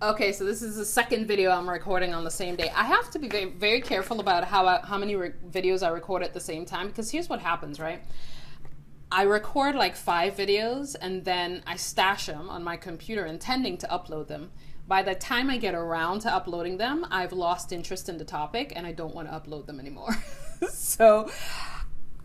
Okay, so this is the second video I'm recording on the same day. I have to be very, very careful about how many videos I record at the same time, because here's what happens, right? I record like 5 videos and then I stash them on my computer intending to upload them. By the time I get around to uploading them, I've lost interest in the topic and I don't want to upload them anymore. So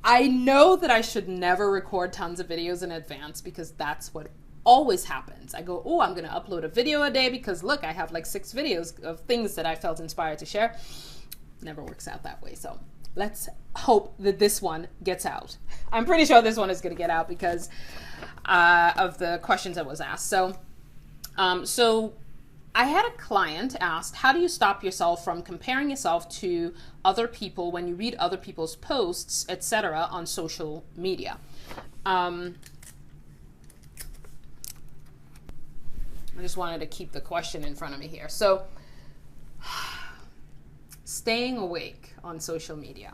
I know that I should never record tons of videos in advance, because that's what always happens. I go, oh, I'm going to upload a video a day because look, I have like 6 videos of things that I felt inspired to share. Never works out that way. So let's hope that this one gets out. I'm pretty sure this one is going to get out because of the questions that was asked. So I had a client ask, how do you stop yourself from comparing yourself to other people when you read other people's posts, etc., on social media? I just wanted to keep the question in front of me here. So, staying awake on social media.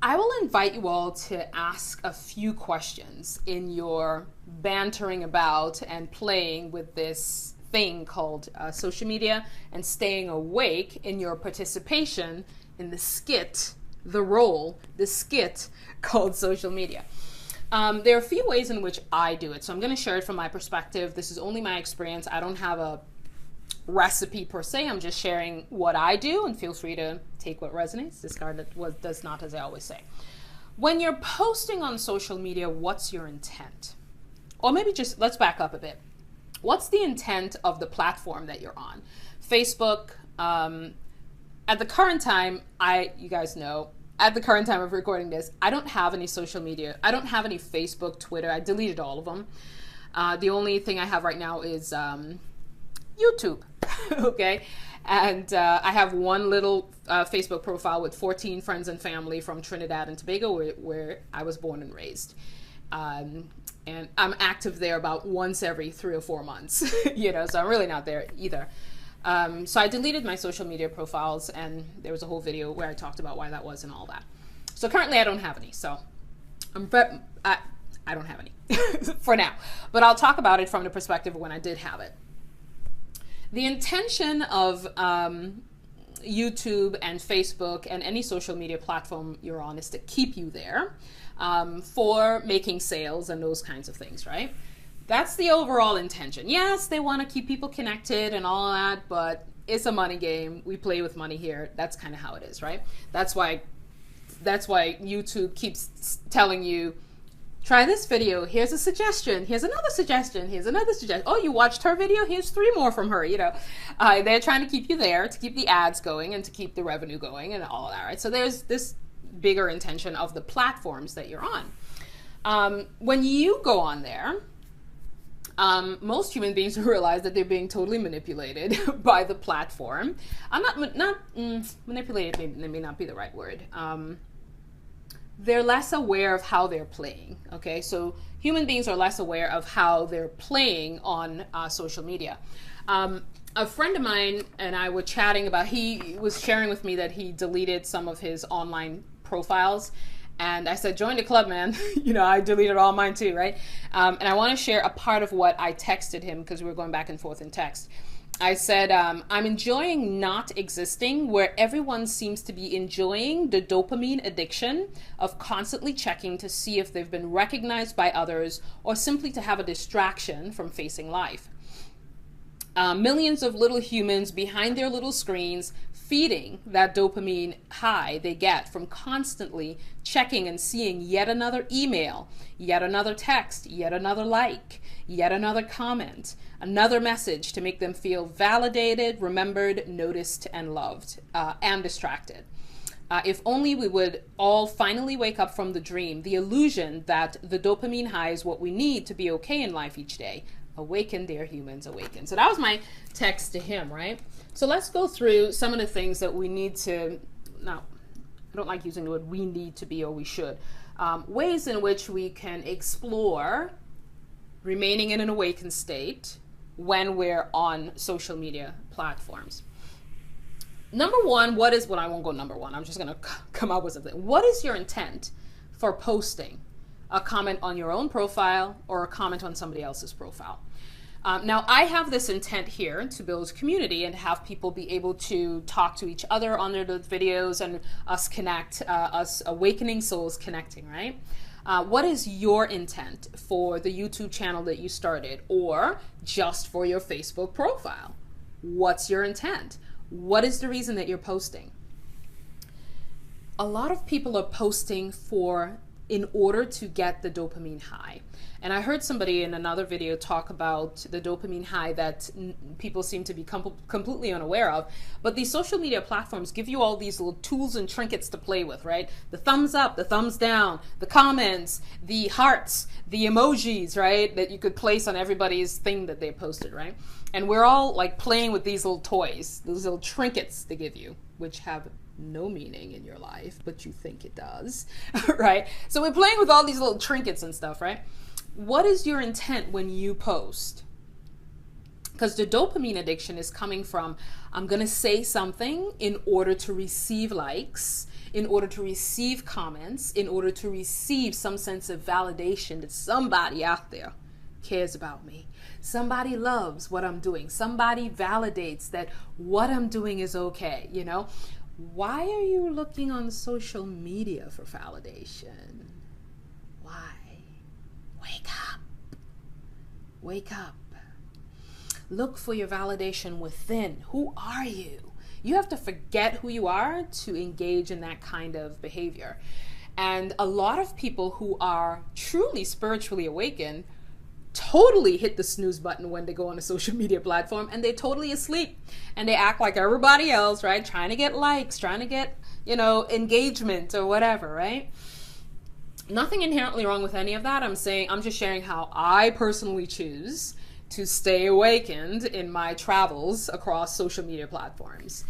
I will invite you all to ask a few questions in your bantering about and playing with this thing called social media, and staying awake in your participation in the skit called social media. There are a few ways in which I do it, so I'm going to share it from my perspective. This is only my experience. I don't have a recipe per se. I'm just sharing what I do, and feel free to take what resonates, discard what does not, as I always say. When you're posting on social media, what's your intent? Or maybe just, let's back up a bit. What's the intent of the platform that you're on? Facebook, at the current time, you guys know, at the current time of recording this, I don't have any social media. I don't have any Facebook, Twitter. I deleted all of them. The only thing I have right now is YouTube, okay? And I have one little Facebook profile with 14 friends and family from Trinidad and Tobago, where I was born and raised. And I'm active there about once every 3 or 4 months, so I'm really not there either. So I deleted my social media profiles, and there was a whole video where I talked about why that was and all that. So currently I don't have any, so I don't have any for now, but I'll talk about it from the perspective of when I did have it. The intention of YouTube and Facebook and any social media platform you're on is to keep you there for making sales and those kinds of things, right? That's the overall intention. Yes, they want to keep people connected and all that, but it's a money game. We play with money here. That's kind of how it is, right? That's why YouTube keeps telling you, try this video. Here's a suggestion. Here's another suggestion. Here's another suggestion. Oh, you watched her video? Here's 3 more from her. They're trying to keep you there, to keep the ads going and to keep the revenue going and all of that, right? So there's this bigger intention of the platforms that you're on. When you go on there, most human beings realize that they're being totally manipulated by the platform. I'm not manipulated. May not be the right word. They're less aware of how they're playing. Okay, so human beings are less aware of how they're playing on social media. A friend of mine and I were chatting about. He was sharing with me that he deleted some of his online profiles. And I said, join the club, man. I deleted all mine too, right? And I want to share a part of what I texted him, because we were going back and forth in text. I said, I'm enjoying not existing, where everyone seems to be enjoying the dopamine addiction of constantly checking to see if they've been recognized by others, or simply to have a distraction from facing life. Millions of little humans behind their little screens, feeding that dopamine high they get from constantly checking and seeing yet another email, yet another text, yet another like, yet another comment, another message to make them feel validated, remembered, noticed, and loved, and distracted. If only we would all finally wake up from the dream, the illusion that the dopamine high is what we need to be okay in life each day. Awaken, dear humans, awaken. So that was my text to him, right? So let's go through some of the things that we need to, now, I don't like using the word we need to be or we should, ways in which we can explore remaining in an awakened state when we're on social media platforms. Number one, I won't go number one. I'm just going to come up with something. What is your intent for posting a comment on your own profile or a comment on somebody else's profile? Now, I have this intent here to build community and have people be able to talk to each other under the videos and us connect, us awakening souls connecting, right? What is your intent for the YouTube channel that you started, or just for your Facebook profile? What's your intent? What is the reason that you're posting? A lot of people are posting in order to get the dopamine high. And I heard somebody in another video talk about the dopamine high that people seem to be completely unaware of. But these social media platforms give you all these little tools and trinkets to play with, right? The thumbs up, the thumbs down, the comments, the hearts, the emojis, right? That you could place on everybody's thing that they posted, right? And we're all like playing with these little toys, those little trinkets they give you, which have no meaning in your life, but you think it does, right? So we're playing with all these little trinkets and stuff, right? What is your intent when you post? Because the dopamine addiction is coming from, I'm going to say something in order to receive likes, in order to receive comments, in order to receive some sense of validation that somebody out there cares about me. Somebody loves what I'm doing. Somebody validates that what I'm doing is okay, you know? Why are you looking on social media for validation? Why? Wake up. Wake up. Look for your validation within. Who are you? You have to forget who you are to engage in that kind of behavior. And a lot of people who are truly spiritually awakened totally hit the snooze button when they go on a social media platform, and they're totally asleep and they act like everybody else, right? Trying to get likes, trying to get, engagement or whatever, right? Nothing inherently wrong with any of that. I'm just sharing how I personally choose to stay awakened in my travels across social media platforms.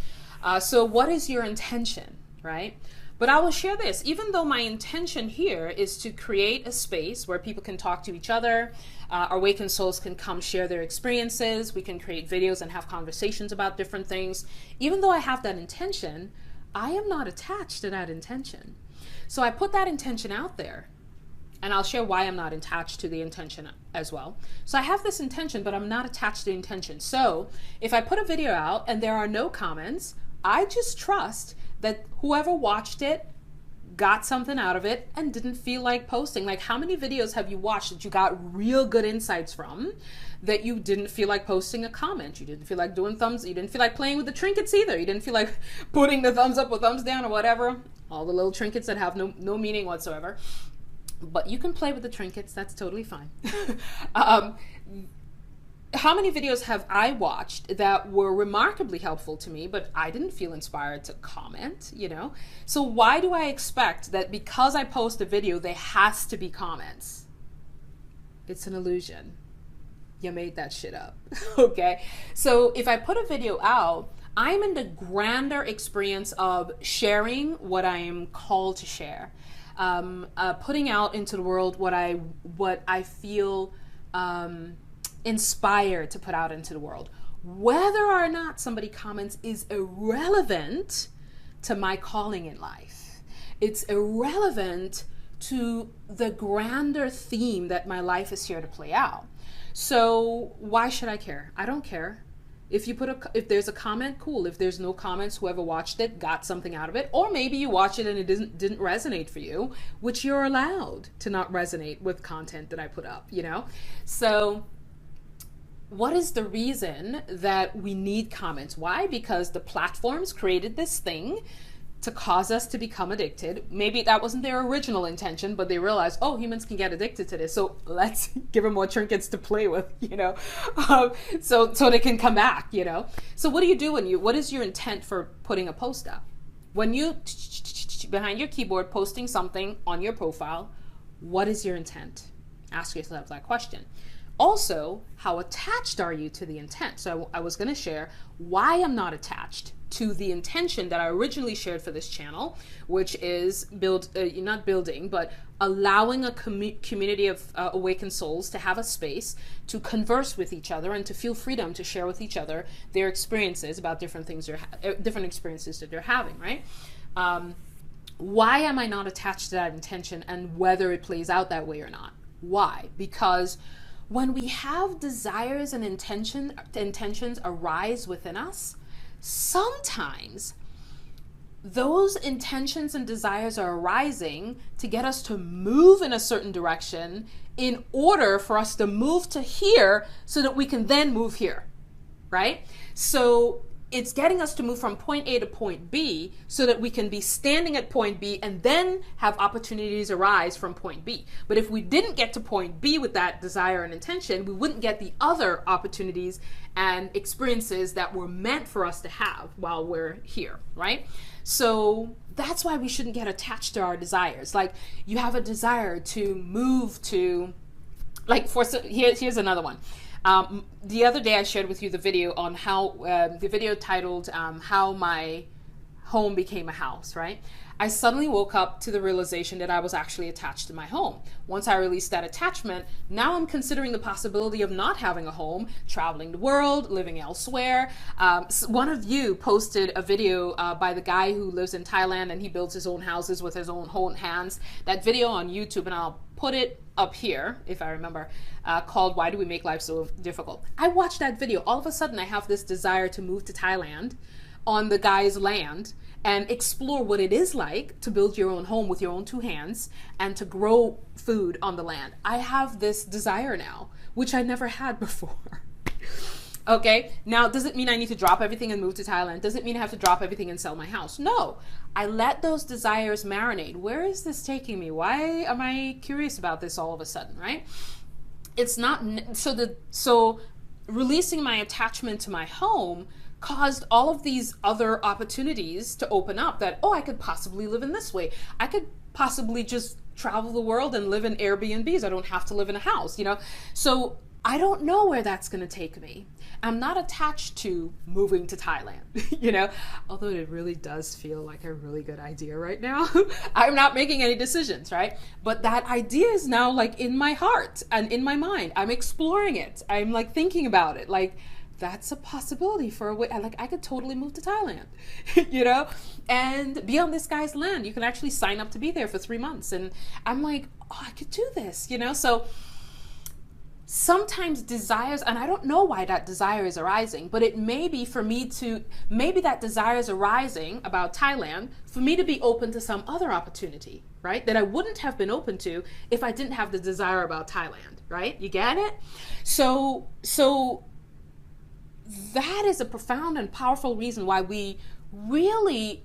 So what is your intention, right? But I will share this, even though my intention here is to create a space where people can talk to each other, awakened souls can come share their experiences, we can create videos and have conversations about different things. Even though I have that intention, I am not attached to that intention. So I put that intention out there, and I'll share why I'm not attached to the intention as well. So I have this intention, but I'm not attached to the intention. So if I put a video out and there are no comments, I just trust that whoever watched it got something out of it and didn't feel like posting. Like, how many videos have you watched that you got real good insights from that you didn't feel like posting a comment? You didn't feel like doing thumbs, you didn't feel like playing with the trinkets either. You didn't feel like putting the thumbs up or thumbs down or whatever. All the little trinkets that have no meaning whatsoever. But you can play with the trinkets, that's totally fine. How many videos have I watched that were remarkably helpful to me, but I didn't feel inspired to comment, So why do I expect that because I post a video, there has to be comments? It's an illusion. You made that shit up, okay? So if I put a video out, I'm in the grander experience of sharing what I am called to share, putting out into the world what I feel inspired to put out into the world. Whether or not somebody comments is irrelevant to my calling in life. It's irrelevant to the grander theme that my life is here to play out. So why should I care? I don't care. If there's a comment, cool. If there's no comments, whoever watched it got something out of it. Or maybe you watched it and it didn't resonate for you, which you're allowed to not resonate with content that I put up, So what is the reason that we need comments? Why? Because the platforms created this thing to cause us to become addicted. Maybe that wasn't their original intention, but they realized, oh, humans can get addicted to this, so let's give them more trinkets to play with, so they can come back, So what do you do what is your intent for putting a post up? When you behind your keyboard posting something on your profile, what is your intent? Ask yourself that question. Also, how attached are you to the intent? So I was going to share why I'm not attached to the intention that I originally shared for this channel, which is not building, but allowing a community of awakened souls to have a space to converse with each other and to feel freedom to share with each other their experiences about different experiences that they're having, right? Why am I not attached to that intention and whether it plays out that way or not? Why? Because when we have desires and intentions arise within us, sometimes those intentions and desires are arising to get us to move in a certain direction in order for us to move to here so that we can then move here, right? So it's getting us to move from point A to point B so that we can be standing at point B and then have opportunities arise from point B. But if we didn't get to point B with that desire and intention, we wouldn't get the other opportunities and experiences that were meant for us to have while we're here, right? So that's why we shouldn't get attached to our desires. Like, you have a desire to move to, like, here's another one. The other day I shared with you the video on how, the video titled, How My Home Became a House, right? I suddenly woke up to the realization that I was actually attached to my home. Once I released that attachment, now I'm considering the possibility of not having a home, traveling the world, living elsewhere. One of you posted a video by the guy who lives in Thailand and he builds his own houses with his own hands. That video on YouTube, and I'll put it up here, if I remember, called Why Do We Make Life So Difficult? I watched that video. All of a sudden, I have this desire to move to Thailand on the guy's land and explore what it is like to build your own home with your own two hands and to grow food on the land. I have this desire now, which I never had before. Okay, now does it mean I need to drop everything and move to Thailand? Does it mean I have to drop everything and sell my house? No, I let those desires marinate. Where is this taking me? Why am I curious about this all of a sudden, right? It's not, so releasing my attachment to my home caused all of these other opportunities to open up that, oh, I could possibly live in this way. I could possibly just travel the world and live in Airbnbs. I don't have to live in a house, you know? So I don't know where that's going to take me. I'm not attached to moving to Thailand, you know, although it really does feel like a really good idea right now. I'm not making any decisions, right? But that idea is now like in my heart and in my mind. I'm exploring it. I'm like thinking about it. Like, that's a possibility for a way. Like, I could totally move to Thailand, you know, and be on this guy's land. You can actually sign up to be there for 3 months. And I'm like, oh, I could do this, you know? So sometimes desires, and I don't know why that desire is arising, but it may be for me to, maybe that desire is arising about Thailand for me to be open to some other opportunity, right? That I wouldn't have been open to if I didn't have the desire about Thailand, right? You get it? So that is a profound and powerful reason why we really,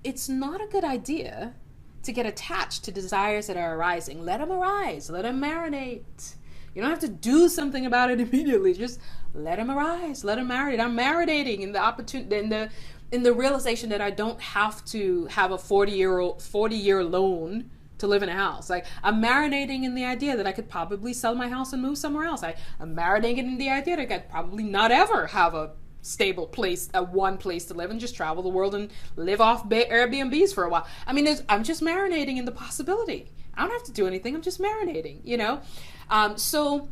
it's not a good idea to get attached to desires that are arising. Let them arise, let them marinate. You don't have to do something about it immediately. Just let them arise, let them marinate. I'm marinating in the opportunity, in the realization that I don't have to have a 40-year loan to live in a house. Like, I'm marinating in the idea that I could probably sell my house and move somewhere else. I'm marinating in the idea that I could probably not ever have a stable place, one place to live, and just travel the world and live off Airbnbs for a while. I mean, I'm just marinating in the possibility. I don't have to do anything. I'm just marinating, you know? So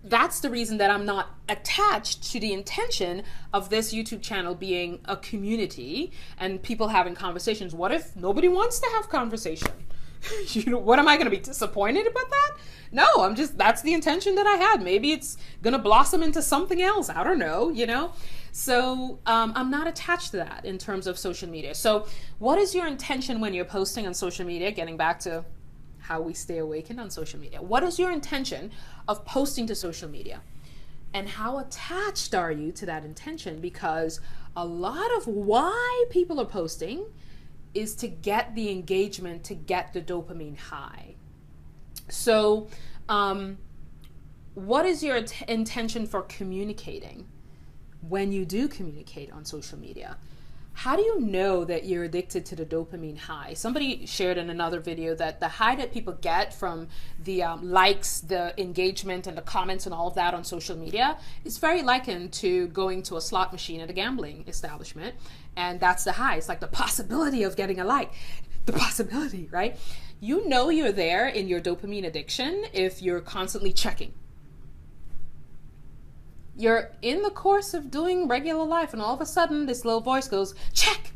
that's the reason that I'm not attached to the intention of this YouTube channel being a community and people having conversations. What if nobody wants to have conversation? You know, what am I going to be disappointed about that? No, that's the intention that I had. Maybe it's going to blossom into something else. I don't know, you know? So I'm not attached to that in terms of social media. So what is your intention when you're posting on social media? Getting back to how we stay awakened on social media. What is your intention of posting to social media? And how attached are you to that intention? Because a lot of why people are posting is to get the engagement, to get the dopamine high. So what is your intention for communicating when you do communicate on social media? How do you know that you're addicted to the dopamine high? Somebody shared in another video that the high that people get from the likes, the engagement, and the comments and all of that on social media is very likened to going to a slot machine at a gambling establishment. And that's the high. It's like the possibility of getting a like. The possibility, right? You know you're there in your dopamine addiction if you're constantly checking. You're in the course of doing regular life and all of a sudden this little voice goes, check,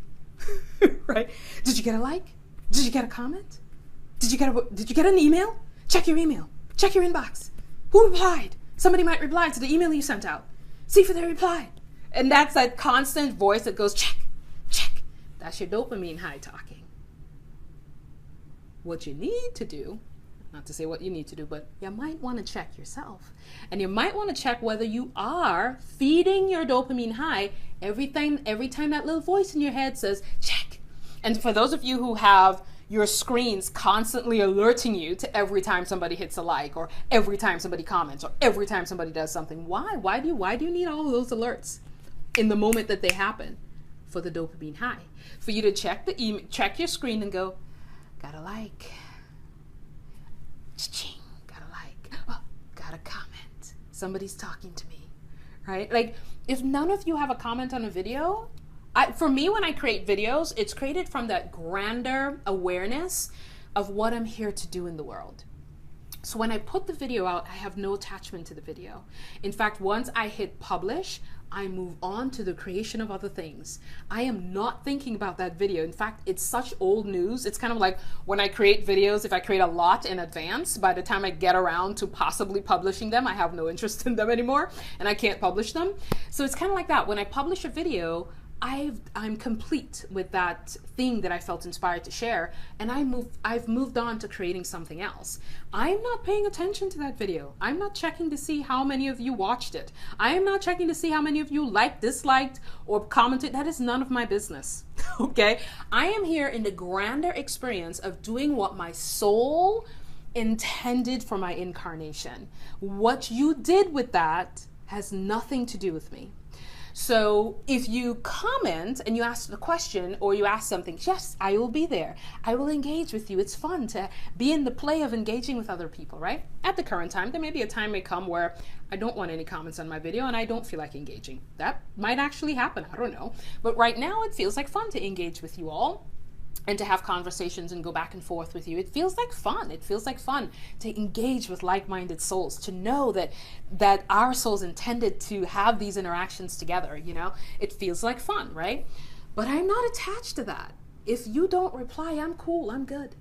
right? Did you get a like? Did you get a comment? Did you get an email? Check your email. Check your inbox. Who replied? Somebody might reply to the email you sent out. See if they replied. And that's that constant voice that goes, check, check. That's your dopamine high talking. What you need to do, not to say what you need to do, but you might want to check yourself. And you might want to check whether you are feeding your dopamine high every time that little voice in your head says, check. And for those of you who have your screens constantly alerting you to every time somebody hits a like, or every time somebody comments, or every time somebody does something, why? Why do you need all of those alerts in the moment that they happen? For the dopamine high. For you to check the email, check your screen and go, got a like. Cha-ching, got a like. Oh, got a comment. Somebody's talking to me, right? Like, if none of you have a comment on a video, for me, when I create videos, it's created from that grander awareness of what I'm here to do in the world. So when I put the video out, I have no attachment to the video. In fact, once I hit publish, I move on to the creation of other things. I am not thinking about that video. In fact, it's such old news. It's kind of like when I create videos, if I create a lot in advance, by the time I get around to possibly publishing them, I have no interest in them anymore and I can't publish them. So it's kind of like that. When I publish a video, I'm complete with that thing that I felt inspired to share, and I've moved on to creating something else. I'm not paying attention to that video. I'm not checking to see how many of you watched it. I am not checking to see how many of you liked, disliked, or commented. That is none of my business, okay? I am here in the grander experience of doing what my soul intended for my incarnation. What you did with that has nothing to do with me. So if you comment and you ask the question or you ask something, yes, I will be there. I will engage with you. It's fun to be in the play of engaging with other people, right? At the current time, there may be a time may come where I don't want any comments on my video and I don't feel like engaging. That might actually happen. I don't know. But right now it feels like fun to engage with you all and to have conversations and go back and forth with you. It feels like fun. It feels like fun to engage with like-minded souls, to know that our souls intended to have these interactions together, you know? It feels like fun, right? But I'm not attached to that. If you don't reply, I'm cool, I'm good.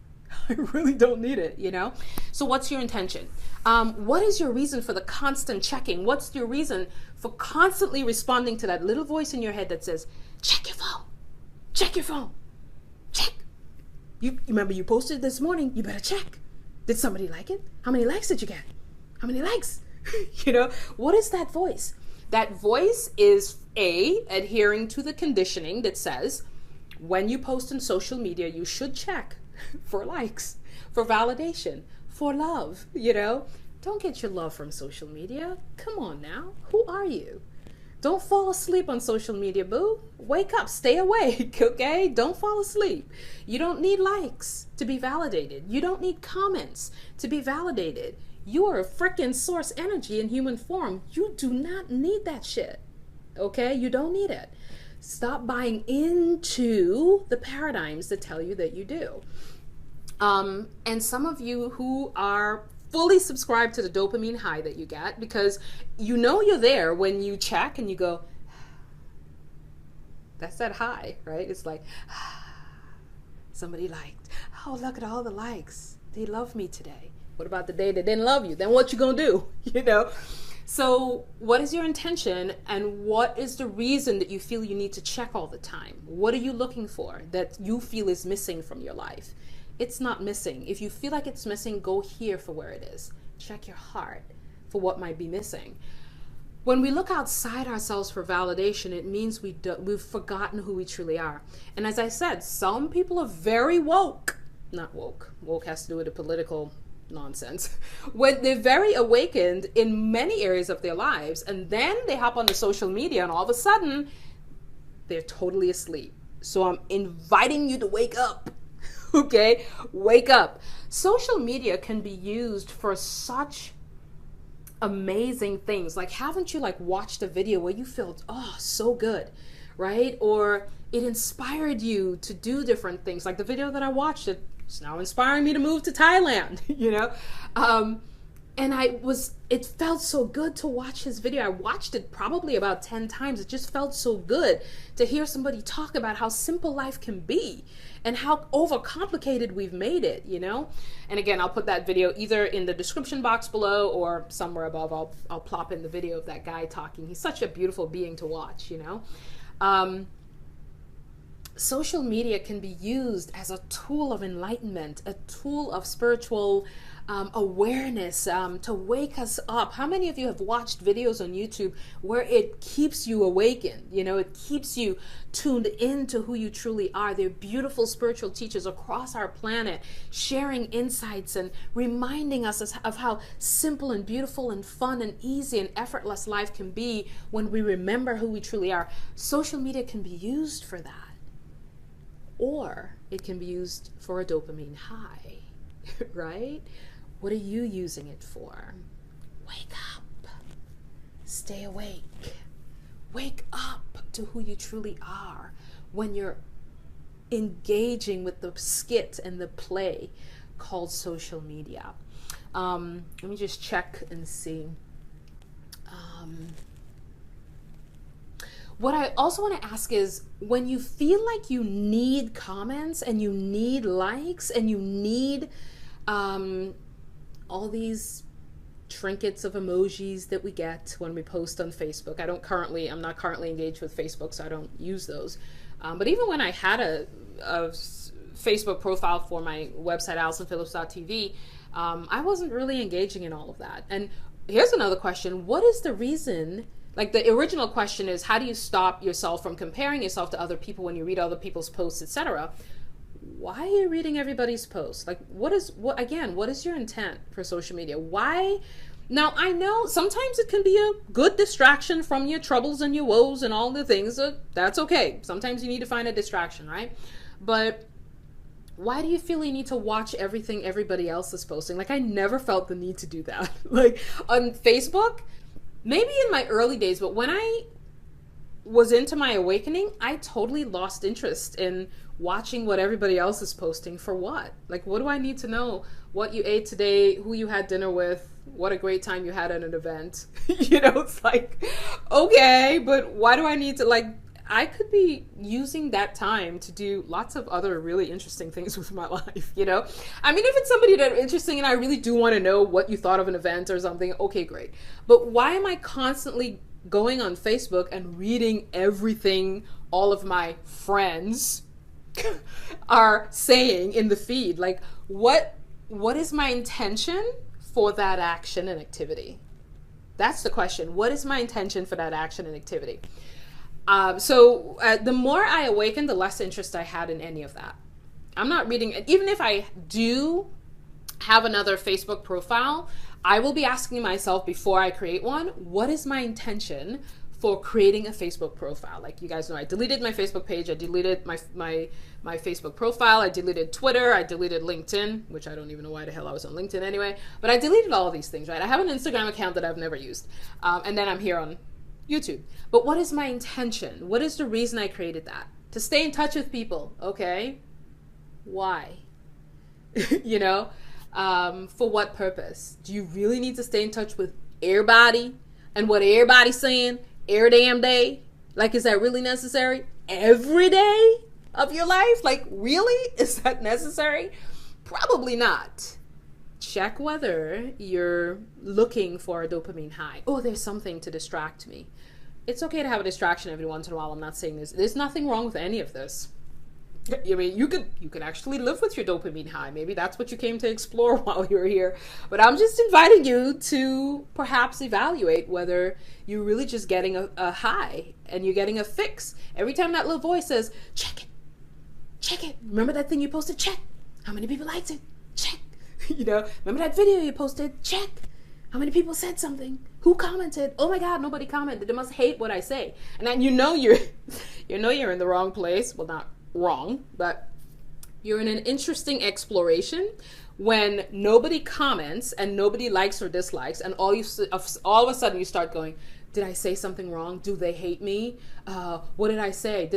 I really don't need it, you know? So what's your intention? What is your reason for the constant checking? What's your reason for constantly responding to that little voice in your head that says, check your phone, check your phone. Check. You remember you posted this morning, you better check. Did somebody like it? How many likes did you get? How many likes? You know, what is that voice? That voice is adhering to the conditioning that says when you post on social media, you should check for likes, for validation, for love, you know? Don't get your love from social media. Come on now. Who are you? Don't fall asleep on social media, boo. Wake up, stay awake, okay? Don't fall asleep. You don't need likes to be validated. You don't need comments to be validated. You are a freaking source energy in human form. You do not need that shit, okay? You don't need it. Stop buying into the paradigms that tell you that you do. And some of you who are fully subscribe to the dopamine high that you get, because you know you're there when you check and you go, that's that high, right? It's like, somebody liked. Oh, look at all the likes. They love me today. What about the day they didn't love you? Then what you gonna do? You know? So what is your intention, and what is the reason that you feel you need to check all the time? What are you looking for that you feel is missing from your life? It's not missing. If you feel like it's missing, go here for where it is. Check your heart for what might be missing. When we look outside ourselves for validation, it means we've forgotten who we truly are. And as I said, some people are very woke. Not woke. Woke has to do with the political nonsense. When they're very awakened in many areas of their lives, and then they hop on the social media and all of a sudden, they're totally asleep. So I'm inviting you to wake up. Okay, wake up. Social media can be used for such amazing things. Like, haven't you watched a video where you felt, oh, so good, right? Or it inspired you to do different things. Like the video that I watched, it's now inspiring me to move to Thailand, you know? And And it felt so good to watch his video. I watched it probably about 10 times. It just felt so good to hear somebody talk about how simple life can be and how overcomplicated we've made it, you know? And again, I'll put that video either in the description box below or somewhere above. I'll plop in the video of that guy talking. He's such a beautiful being to watch, you know? Social media can be used as a tool of enlightenment, a tool of spiritual awareness, to wake us up. How many of you have watched videos on YouTube where it keeps you awakened? You know, it keeps you tuned into who you truly are. They're beautiful spiritual teachers across our planet sharing insights and reminding us of how simple and beautiful and fun and easy and effortless life can be when we remember who we truly are. Social media can be used for that. Or it can be used for a dopamine high, right? What are you using it for? Wake up. Stay awake. Wake up to who you truly are when you're engaging with the skit and the play called social media. Let me just check and see. What I also want to ask is, when you feel like you need comments and you need likes and you need all these trinkets of emojis that we get when we post on Facebook. I'm not currently engaged with Facebook, so I don't use those. But even when I had a Facebook profile for my website, AllisonPhillips.tv, I wasn't really engaging in all of that. And here's another question. What is the reason? Like, the original question is, how do you stop yourself from comparing yourself to other people when you read other people's posts, etc.? Why are you reading everybody's posts? Like, what is your intent for social media? Why? Now, I know sometimes it can be a good distraction from your troubles and your woes and all the things. That's okay. Sometimes you need to find a distraction, right? But why do you feel you need to watch everything everybody else is posting? Like, I never felt the need to do that. Like, on Facebook, maybe in my early days, but when I was into my awakening, I totally lost interest in watching what everybody else is posting. For what? Like, what do I need to know? What you ate today, who you had dinner with, what a great time you had at an event. You know, it's like, okay, but why do I need to, like, I could be using that time to do lots of other really interesting things with my life, you know? I mean, if it's somebody that's interesting and I really do want to know what you thought of an event or something, okay, great. But why am I constantly going on Facebook and reading everything all of my friends are saying in the feed? Like, what is my intention for that action and activity? That's the question. What is my intention for that action and activity? So the more I awakened, the less interest I had in any of that. I'm not reading, even if I do have another Facebook profile, I will be asking myself before I create one, what is my intention for creating a Facebook profile? Like, you guys know, I deleted my Facebook page, I deleted my Facebook profile, I deleted Twitter, I deleted LinkedIn, which I don't even know why the hell I was on LinkedIn anyway, but I deleted all of these things, right? I have an Instagram account that I've never used, and then I'm here on YouTube. But what is my intention? What is the reason I created that? To stay in touch with people, okay? Why? You know? For what purpose? Do you really need to stay in touch with everybody and what everybody's saying every damn day? Like, is that really necessary? Every day of your life? Like, really? Is that necessary? Probably not. Check whether you're looking for a dopamine high. Oh, there's something to distract me. It's okay to have a distraction every once in a while. I'm not saying this. There's nothing wrong with any of this. I mean, you could actually live with your dopamine high. Maybe that's what you came to explore while you were here. But I'm just inviting you to perhaps evaluate whether you're really just getting a high and you're getting a fix. Every time that little voice says, check it. Check it. Remember that thing you posted? Check. How many people liked it? Check. You know, remember that video you posted? Check. How many people said something? Who commented? Oh my God, nobody commented. They must hate what I say. And then you're in the wrong place. Well, not wrong, but you're in an interesting exploration when nobody comments and nobody likes or dislikes, and all of a sudden you start going, did I say something wrong? Do they hate me? What did I say?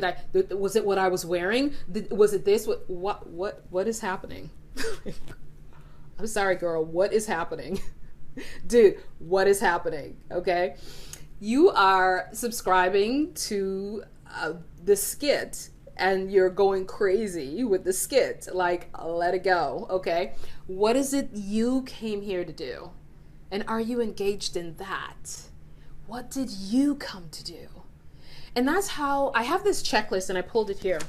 Was it what I was wearing? Was it this? What is happening? I'm sorry, girl. What is happening? Dude, what is happening? Okay. You are subscribing to the skit and you're going crazy with the skit. Like, let it go. Okay. What is it you came here to do? And are you engaged in that? What did you come to do? And that's how I have this checklist, and I pulled it here.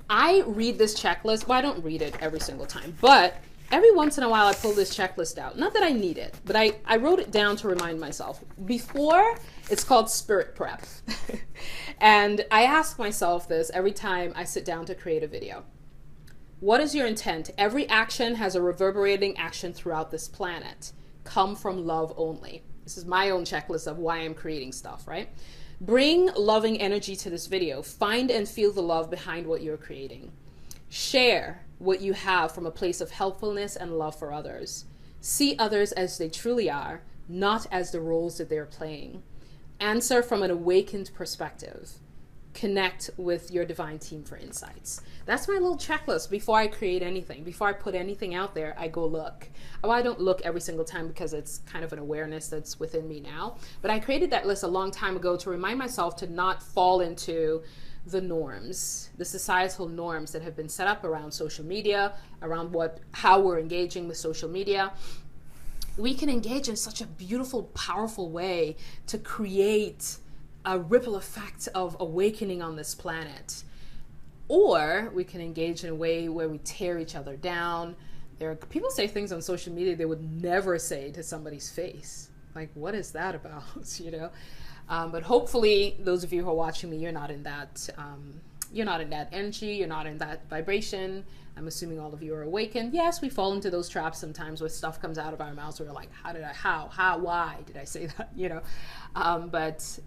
I read this checklist. Well, I don't read it every single time, but every once in a while I pull this checklist out. Not that I need it, but I wrote it down to remind myself. Before, it's called spirit prep. And I ask myself this every time I sit down to create a video. What is your intent? Every action has a reverberating action throughout this planet. Come from love only. This is my own checklist of why I'm creating stuff, right? Bring loving energy to this video. Find and feel the love behind what you're creating. Share what you have from a place of helpfulness and love for others. See others as they truly are, not as the roles that they're playing. Answer from an awakened perspective. Connect with your divine team for insights. That's my little checklist before I create anything. Before I put anything out there, I go look. Well, I don't look every single time because it's kind of an awareness that's within me now. But I created that list a long time ago to remind myself to not fall into the norms, the societal norms that have been set up around social media, around how we're engaging with social media. We can engage in such a beautiful, powerful way to create a ripple effect of awakening on this planet. Or we can engage in a way where we tear each other down. People say things on social media they would never say to somebody's face. Like, what is that about? You know? But hopefully, those of you who are watching me, you're not in that. You're not in that energy. You're not in that vibration. I'm assuming all of you are awakened. Yes, we fall into those traps sometimes where stuff comes out of our mouths. We're like, why did I say that? You know, but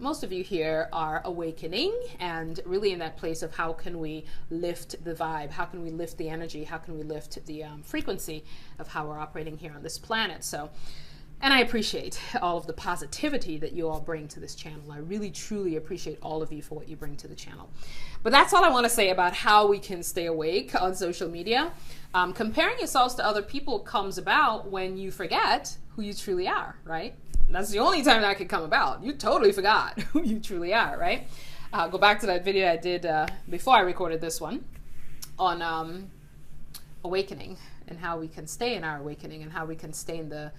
most of you here are awakening and really in that place of how can we lift the vibe? How can we lift the energy? How can we lift the frequency of how we're operating here on this planet? So, and I appreciate all of the positivity that you all bring to this channel. I really, truly appreciate all of you for what you bring to the channel. But that's all I want to say about how we can stay awake on social media. Comparing yourselves to other people comes about when you forget who you truly are, right? That's the only time that could come about. You totally forgot who you truly are, right? Go back to that video I did before I recorded this one on awakening and how we can stay in our awakening and how we can stay in the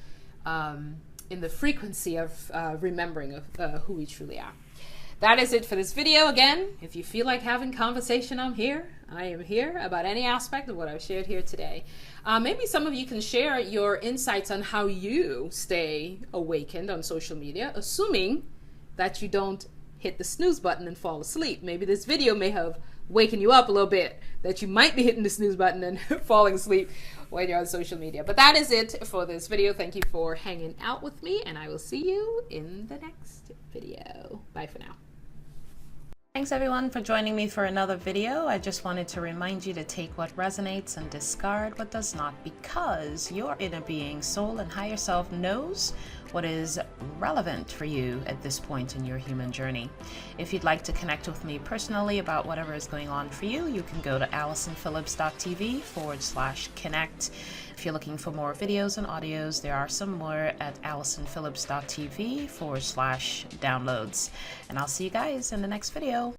frequency of remembering of who we truly are. That is it for this video. Again, if you feel like having conversation, I'm here. I am here about any aspect of what I've shared here today. Maybe some of you can share your insights on how you stay awakened on social media, assuming that you don't hit the snooze button and fall asleep. Maybe this video may have waken you up a little bit, that you might be hitting the snooze button and falling asleep when you're on social media. But that is it for this video. Thank you for hanging out with me, and I will see you in the next video. Bye for now. Thanks everyone for joining me for another video. I just wanted to remind you to take what resonates and discard what does not, because your inner being, soul, and higher self knows what is relevant for you at this point in your human journey. If you'd like to connect with me personally about whatever is going on for you, you can go to AllisonPhillips.tv/connect. If you're looking for more videos and audios, there are some more at AllisonPhillips.tv/downloads. And I'll see you guys in the next video.